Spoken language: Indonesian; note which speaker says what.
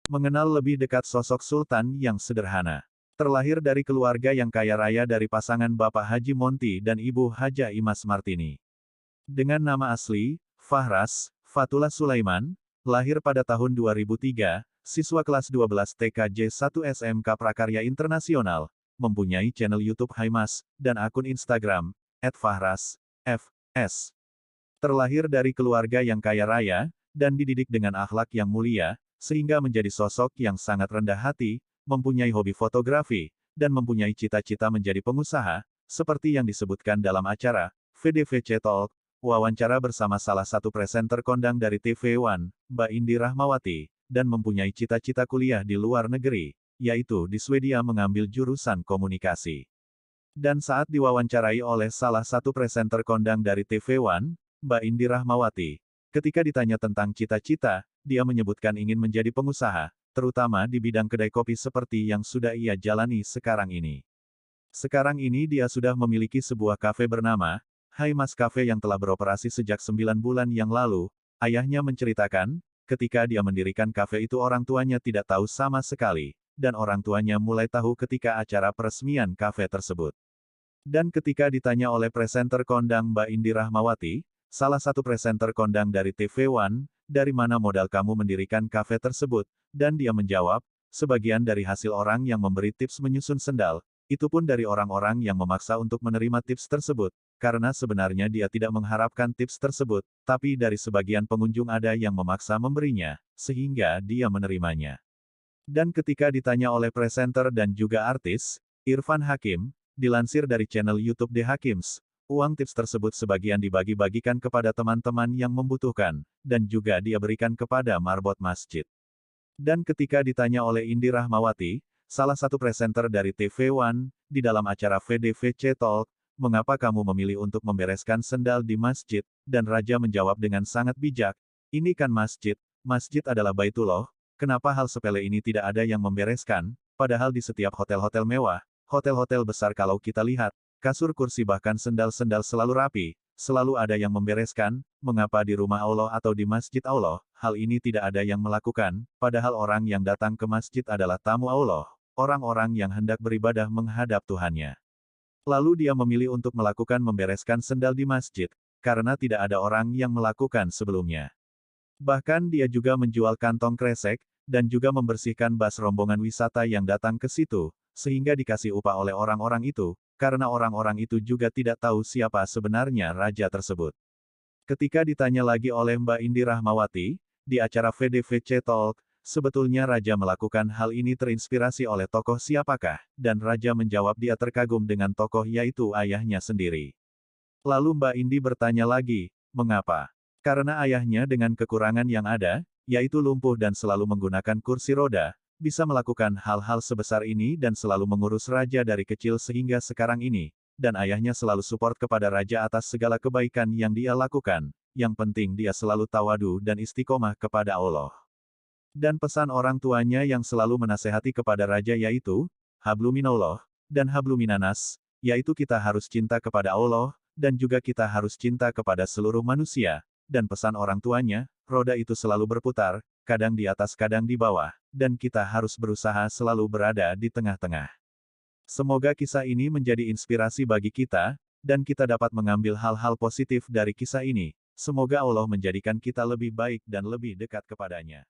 Speaker 1: Mengenal lebih dekat sosok Sultan yang sederhana. Terlahir dari keluarga yang kaya raya dari pasangan Bapak Haji Monty dan Ibu Haja Imas Martini. Dengan nama asli, Fahras, Fatullah Sulaiman, lahir pada tahun 2003, siswa kelas 12 TKJ 1 SMK Prakarya Internasional, mempunyai channel YouTube Haimas, dan akun Instagram, @fahras_fs. Terlahir dari keluarga yang kaya raya, dan dididik dengan akhlak yang mulia, sehingga menjadi sosok yang sangat rendah hati, mempunyai hobi fotografi, dan mempunyai cita-cita menjadi pengusaha, seperti yang disebutkan dalam acara VDVC Talk, wawancara bersama salah satu presenter kondang dari TV One, Mbak Indi Rahmawati, dan mempunyai cita-cita kuliah di luar negeri, yaitu di Swedia mengambil jurusan komunikasi. Dan saat diwawancarai oleh salah satu presenter kondang dari TV One, Mbak Indi Rahmawati, ketika ditanya tentang cita-cita, dia menyebutkan ingin menjadi pengusaha, terutama di bidang kedai kopi seperti yang sudah ia jalani sekarang ini. Sekarang ini dia sudah memiliki sebuah kafe bernama Haimas Cafe yang telah beroperasi sejak 9 bulan yang lalu. Ayahnya menceritakan, ketika dia mendirikan kafe itu orang tuanya tidak tahu sama sekali, dan orang tuanya mulai tahu ketika acara peresmian kafe tersebut. Dan ketika ditanya oleh presenter kondang Mbak Indi Rahmawati, salah satu presenter kondang dari TV One, dari mana modal kamu mendirikan kafe tersebut? Dan dia menjawab, sebagian dari hasil orang yang memberi tips menyusun sendal, itu pun dari orang-orang yang memaksa untuk menerima tips tersebut, karena sebenarnya dia tidak mengharapkan tips tersebut, tapi dari sebagian pengunjung ada yang memaksa memberinya, sehingga dia menerimanya. Dan ketika ditanya oleh presenter dan juga artis, Irfan Hakim, dilansir dari channel YouTube The Hakims, uang tips tersebut sebagian dibagi-bagikan kepada teman-teman yang membutuhkan, dan juga dia berikan kepada marbot masjid. Dan ketika ditanya oleh Indi Rahmawati, salah satu presenter dari TV One, di dalam acara VDVC Talk, mengapa kamu memilih untuk membereskan sendal di masjid, dan Raja menjawab dengan sangat bijak, ini kan masjid, masjid adalah Baitullah, kenapa hal sepele ini tidak ada yang membereskan, padahal di setiap hotel-hotel mewah, hotel-hotel besar kalau kita lihat, kasur kursi bahkan sendal-sendal selalu rapi, selalu ada yang membereskan, mengapa di rumah Allah atau di masjid Allah, hal ini tidak ada yang melakukan, padahal orang yang datang ke masjid adalah tamu Allah, orang-orang yang hendak beribadah menghadap Tuhannya. Lalu dia memilih untuk melakukan membereskan sendal di masjid, karena tidak ada orang yang melakukan sebelumnya. Bahkan dia juga menjual kantong kresek, dan juga membersihkan bas rombongan wisata yang datang ke situ, sehingga dikasih upah oleh orang-orang itu, karena orang-orang itu juga tidak tahu siapa sebenarnya raja tersebut. Ketika ditanya lagi oleh Mbak Indi Rahmawati, di acara VDVC Talk, sebetulnya Raja melakukan hal ini terinspirasi oleh tokoh siapakah, dan Raja menjawab dia terkagum dengan tokoh yaitu ayahnya sendiri. Lalu Mbak Indi bertanya lagi, mengapa? Karena ayahnya dengan kekurangan yang ada, yaitu lumpuh dan selalu menggunakan kursi roda, bisa melakukan hal-hal sebesar ini dan selalu mengurus Raja dari kecil sehingga sekarang ini, dan ayahnya selalu support kepada Raja atas segala kebaikan yang dia lakukan, yang penting dia selalu tawadu dan istiqomah kepada Allah. Dan pesan orang tuanya yang selalu menasehati kepada Raja yaitu, habluminallah, dan habluminanas, yaitu kita harus cinta kepada Allah, dan juga kita harus cinta kepada seluruh manusia, dan pesan orang tuanya, roda itu selalu berputar, kadang di atas kadang di bawah, dan kita harus berusaha selalu berada di tengah-tengah. Semoga kisah ini menjadi inspirasi bagi kita, dan kita dapat mengambil hal-hal positif dari kisah ini. Semoga Allah menjadikan kita lebih baik dan lebih dekat kepadanya.